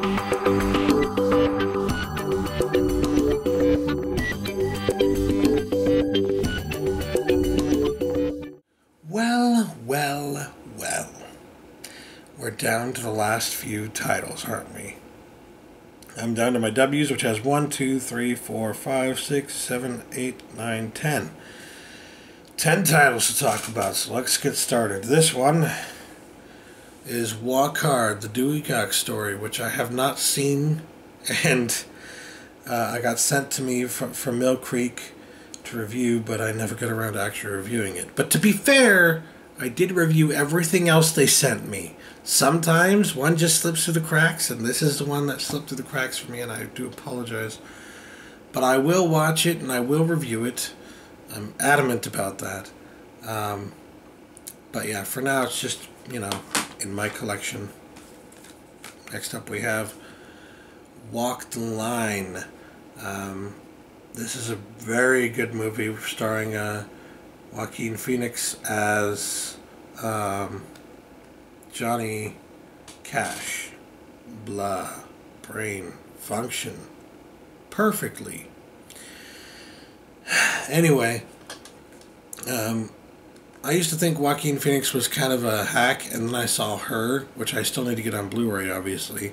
Well. We're down to the last few titles, aren't we? I'm down to my W's, which has 1, 2, 3, 4, 5, 6, 7, 8, 9, 10. 10 titles to talk about, so let's get started. This one is Walk Hard, the Dewey Cox story, which I have not seen, and I got sent to me from Mill Creek to review, but I never got around to actually reviewing it. But to be fair, I did review everything else they sent me. Sometimes one just slips through the cracks, and this is the one that slipped through the cracks for me, and I do apologize. But I will watch it, and I will review it. I'm adamant about that. But yeah, for now, it's just, in my collection. Next up, we have Walk the Line. This is a very good movie starring Joaquin Phoenix as Johnny Cash. Blah. Brain. Function. Perfectly. Anyway, I used to think Joaquin Phoenix was kind of a hack, and then I saw Her, which I still need to get on Blu-ray, obviously.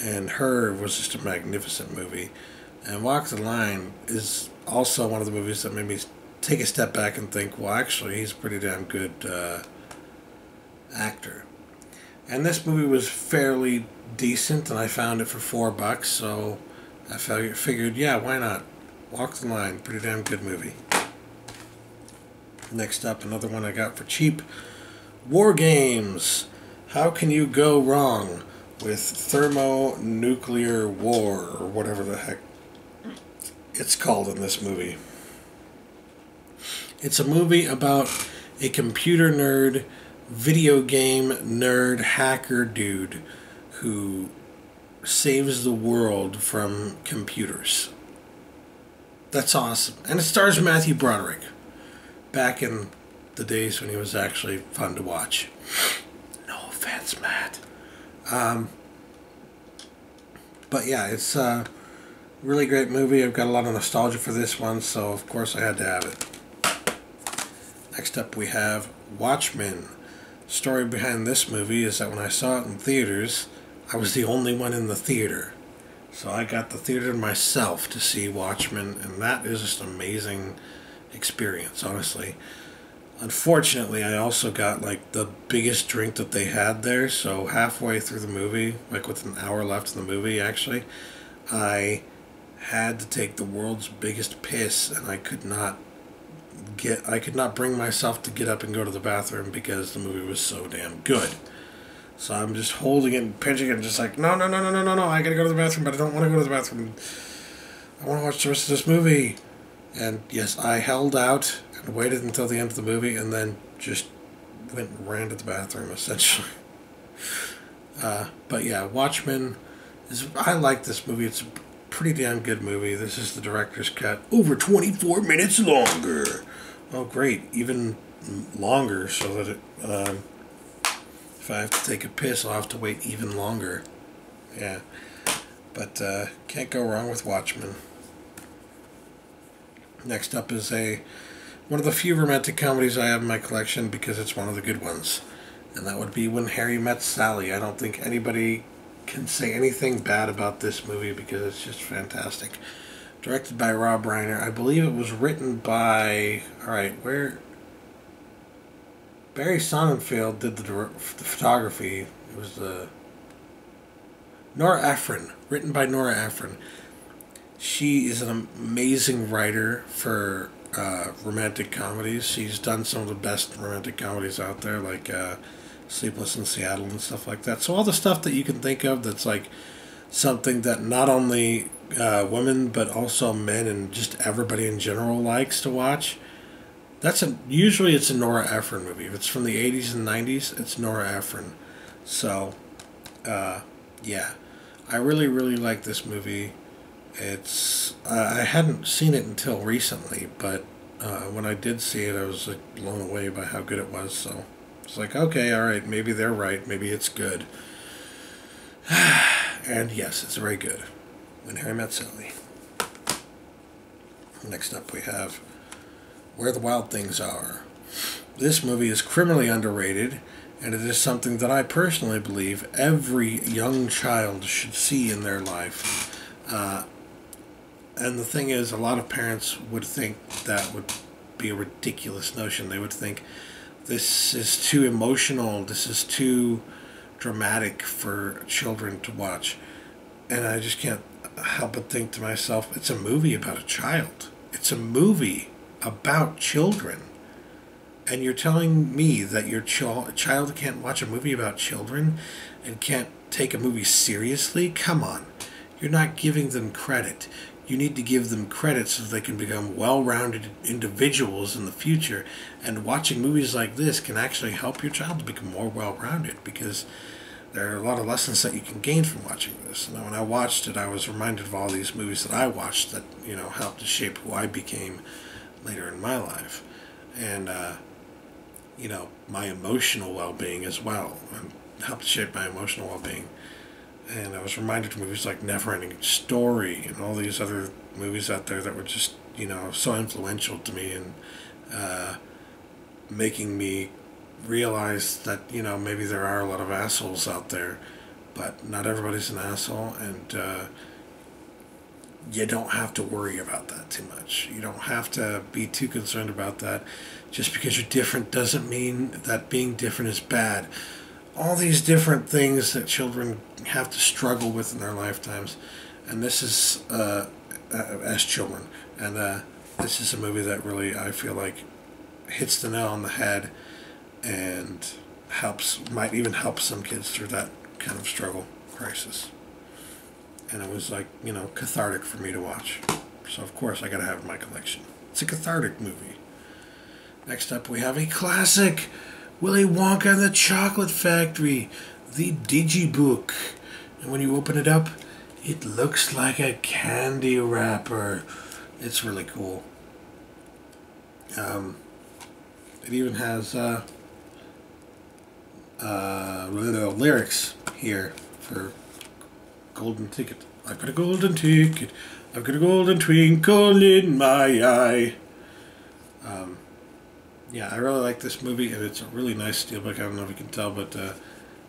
And Her was just a magnificent movie. And Walk the Line is also one of the movies that made me take a step back and think, well, actually, he's a pretty damn good actor. And this movie was fairly decent, and I found it for $4, so I figured, yeah, why not? Walk the Line, pretty damn good movie. Next up, another one I got for cheap. War Games. How can you go wrong with thermonuclear war, or whatever the heck it's called in this movie? It's a movie about a computer nerd, video game nerd, hacker dude who saves the world from computers. That's awesome. And it stars Matthew Broderick, back in the days when he was actually fun to watch. No offense, Matt. But yeah, it's a really great movie. I've got a lot of nostalgia for this one, so of course I had to have it. Next up we have Watchmen. The story behind this movie is that when I saw it in theaters, I was the only one in the theater. So I got the theater myself to see Watchmen, and that is just an amazing experience, honestly. Unfortunately, I also got the biggest drink that they had there, so halfway through the movie, with an hour left in the movie actually, I had to take the world's biggest piss, and I could not bring myself to get up and go to the bathroom because the movie was so damn good. So I'm just holding it and pinching it and just no, I gotta go to the bathroom, but I don't want to go to the bathroom. I want to watch the rest of this movie. And yes, I held out and waited until the end of the movie and then just went and ran to the bathroom, essentially. But yeah, Watchmen, I like this movie. It's a pretty damn good movie. This is the director's cut. Over 24 minutes longer. Oh, great. Even longer, so that if I have to take a piss, I'll have to wait even longer. Yeah. But can't go wrong with Watchmen. Next up is one of the few romantic comedies I have in my collection because it's one of the good ones. And that would be When Harry Met Sally. I don't think anybody can say anything bad about this movie because it's just fantastic. Directed by Rob Reiner. I believe it was written by... Barry Sonnenfeld did the photography. It was Nora Ephron. Written by Nora Ephron. She is an amazing writer for romantic comedies. She's done some of the best romantic comedies out there, like Sleepless in Seattle and stuff like that. So all the stuff that you can think of that's something that not only women but also men and just everybody in general likes to watch. Usually it's a Nora Ephron movie. If it's from the 80s and 90s, it's Nora Ephron. So, yeah. I really, really like this movie. I hadn't seen it until recently, but when I did see it, I was blown away by how good it was. So it's okay, all right, maybe they're right, maybe it's good. And yes, it's very good. When Harry Met Sally. Next up we have Where the Wild Things Are. This movie is criminally underrated, and it is something that I personally believe every young child should see in their life. And the thing is, a lot of parents would think that would be a ridiculous notion. They would think, this is too emotional, this is too dramatic for children to watch. And I just can't help but think to myself, it's a movie about a child. It's a movie about children. And you're telling me that your child can't watch a movie about children and can't take a movie seriously? Come on. You're not giving them credit. You need to give them credit so they can become well-rounded individuals in the future. And watching movies like this can actually help your child to become more well-rounded, because there are a lot of lessons that you can gain from watching this. And when I watched it, I was reminded of all these movies that I watched that, helped to shape who I became later in my life. And, my emotional well-being as well. And helped shape my emotional well-being. And I was reminded of movies like Neverending Story and all these other movies out there that were just, so influential to me, and making me realize that, maybe there are a lot of assholes out there, but not everybody's an asshole, and you don't have to worry about that too much. You don't have to be too concerned about that. Just because you're different doesn't mean that being different is bad. All these different things that children have to struggle with in their lifetimes, and this is as children, and this is a movie that really, I feel like, hits the nail on the head and might even help some kids through that kind of struggle crisis. And it was like, cathartic for me to watch. So of course I gotta have it in my collection. It's a cathartic movie. Next up we have a classic, Willy Wonka and the Chocolate Factory, the Digibook. And when you open it up, it looks like a candy wrapper. It's really cool. It even has lyrics here for Golden Ticket. I've got a golden ticket. I've got a golden twinkle in my eye. Yeah, I really like this movie, and it's a really nice steelbook. I don't know if you can tell, but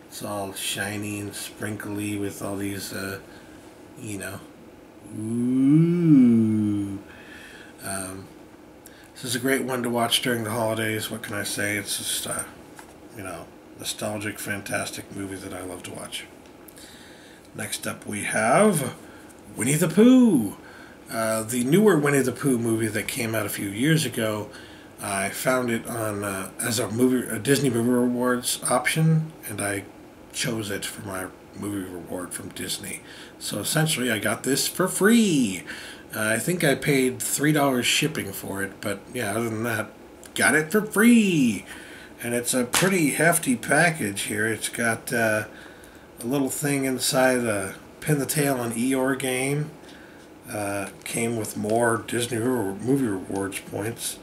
it's all shiny and sprinkly with all these, ooh. This is a great one to watch during the holidays. What can I say? It's just, nostalgic, fantastic movie that I love to watch. Next up we have Winnie the Pooh. The newer Winnie the Pooh movie that came out a few years ago. I found it on as a Disney Movie Rewards option, and I chose it for my movie reward from Disney. So essentially I got this for free. I think I paid $3 shipping for it, but yeah, other than that, got it for free. And it's a pretty hefty package here. It's got a little thing inside, a pin the tail on Eeyore game. Came with more Disney Movie Rewards points.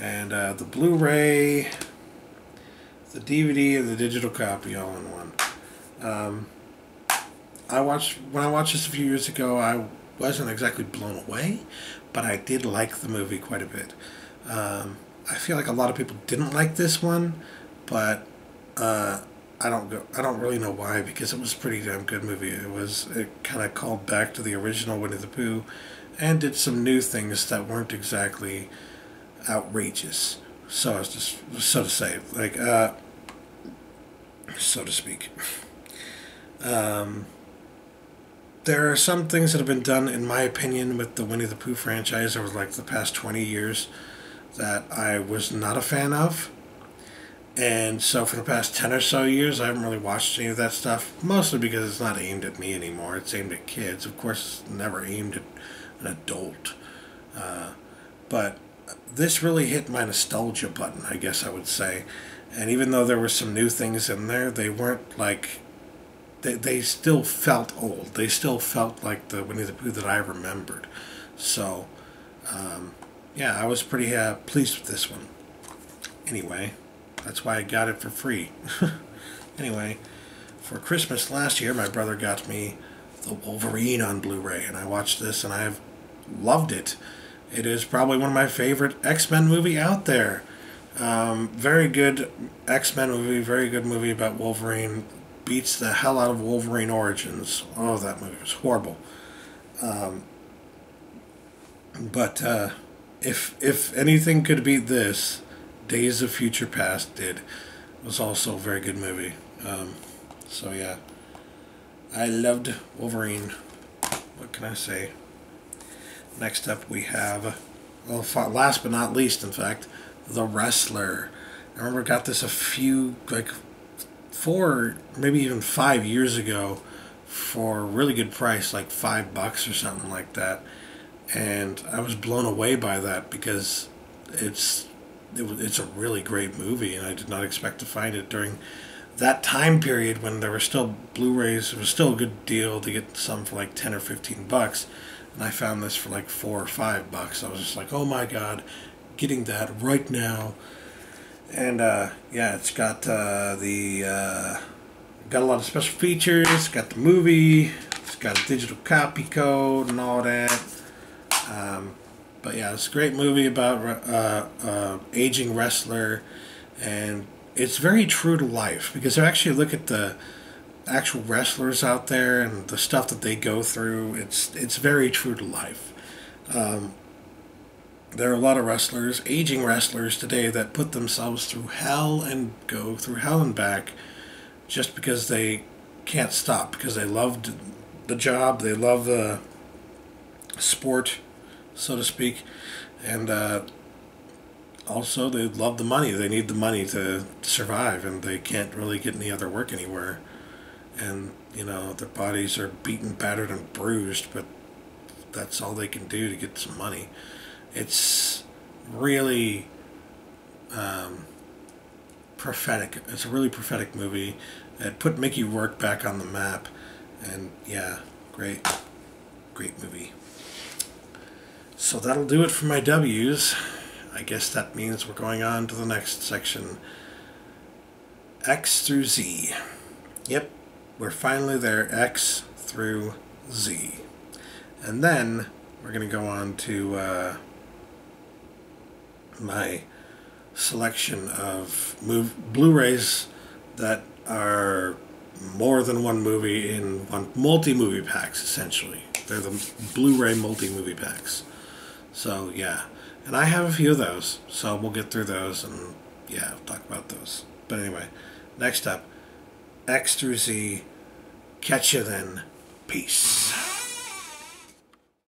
And the Blu-ray, the DVD, and the digital copy all in one. When I watched this a few years ago, I wasn't exactly blown away, but I did like the movie quite a bit. I feel like a lot of people didn't like this one, but I don't really know why, because it was a pretty damn good movie. It kind of called back to the original Winnie the Pooh, and did some new things that weren't exactly outrageous, so to say, like so to speak. There are some things that have been done, in my opinion, with the Winnie the Pooh franchise over like the past 20 years that I was not a fan of. And so for the past 10 or so years, I haven't really watched any of that stuff, mostly because it's not aimed at me anymore. It's aimed at kids. Of course, it's never aimed at an adult. But this really hit my nostalgia button, I guess I would say. And even though there were some new things in there, they weren't like... They still felt old. They still felt like the Winnie the Pooh that I remembered. So, yeah, I was pretty pleased with this one. Anyway, that's why I got it for free. Anyway, for Christmas last year, my brother got me the Wolverine on Blu-ray, and I watched this and I've loved it. It is probably one of my favorite X-Men movie out there. Very good X-Men movie, very good movie about Wolverine. Beats the hell out of Wolverine Origins. Oh, that movie was horrible. But if anything could beat this, Days of Future Past did. It was also a very good movie. So yeah, I loved Wolverine. What can I say? Next up we have, well, last but not least, in fact, The Wrestler. I remember I got this a few, like 4, maybe even 5 years ago for a really good price, like $5 or something like that. And I was blown away by that because it's a really great movie, and I did not expect to find it during that time period when there were still Blu-rays. It was still a good deal to get some for like 10 or 15 bucks, and I found this for like $4 or $5. I was just like, oh my god, getting that right now. And yeah, it's got got a lot of special features. It's got the movie. It's got a digital copy code and all that. But yeah, it's a great movie about aging wrestler, and it's very true to life because you actually look at the actual wrestlers out there and the stuff that they go through. It's very true to life. There are a lot of wrestlers, aging wrestlers today, that put themselves through hell and go through hell and back just because they can't stop, because they loved the job, they love the sport, so to speak, and also they love the money. They need the money to survive, and they can't really get any other work anywhere. And, you know, their bodies are beaten, battered, and bruised, but that's all they can do to get some money. It's really prophetic. It's a really prophetic movie. It put Mickey Rourke back on the map, and yeah, great movie. So that'll do it for my W's. I guess that means we're going on to the next section. X through Z. Yep, we're finally there. X through Z. And then we're going to go on to my selection of Blu-rays that are more than one movie in one multi-movie packs, essentially. They're the Blu-ray multi-movie packs. So, yeah. And I have a few of those, so we'll get through those and, yeah, talk about those. But anyway, next up, X through Z. Catch you then. Peace.